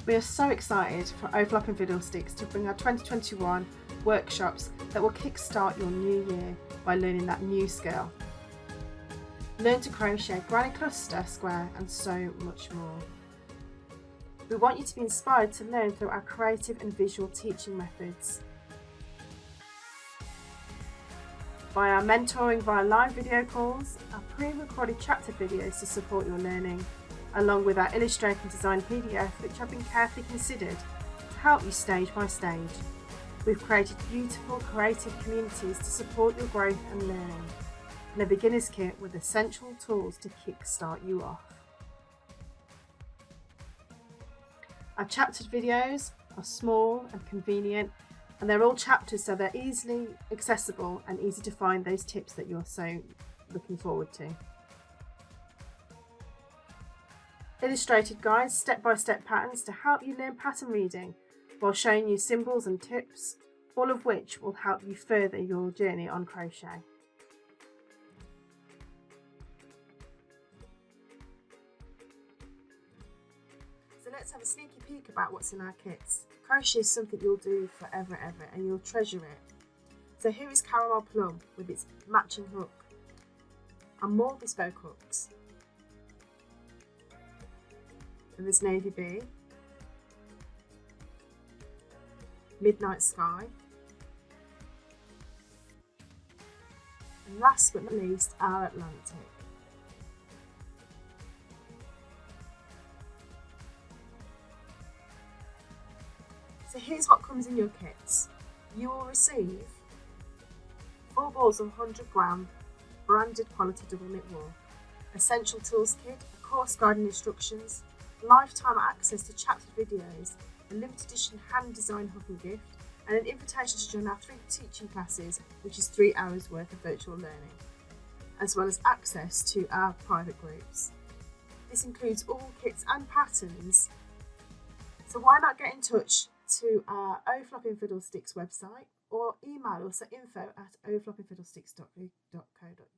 We are so excited for Overlapping Fiddlesticks to bring our 2021 workshops that will kickstart your new year by learning that new skill. Learn to crochet granny cluster, square and so much more. We want you to be inspired to learn through our creative and visual teaching methods. Via our mentoring via live video calls, our pre-recorded chapter videos to support your learning, along with our illustrated and designed PDF which have been carefully considered to help you stage by stage. We've created beautiful creative communities to support your growth and learning, and a beginner's kit with essential tools to kickstart you off. Our chaptered videos are small and convenient, and they're all chapters so they're easily accessible and easy to find those tips that you're so looking forward to. Illustrated guides, step-by-step patterns to help you learn pattern reading while showing you symbols and tips, all of which will help you further your journey on crochet. So let's have a sneaky peek about what's in our kits. Crochet is something you'll do forever and you'll treasure it. So here is Caramel Plum with its matching hook and more bespoke hooks. And there's Navy Bee, Midnight Sky, and last but not least, our Atlantic. So here's what comes in your kits. You will receive 4 balls of 100-gram branded quality double knit wool, essential tools kit, a course guide and instructions, lifetime access to chapter videos, a limited edition hand design hook and gift, and an invitation to join our 3 teaching classes, which is 3 hours worth of virtual learning, as well as access to our private groups. This includes all kits and patterns, so why not get in touch to our Overlapping Fiddlesticks website or email us at info@overlappingfiddlesticks.co.uk.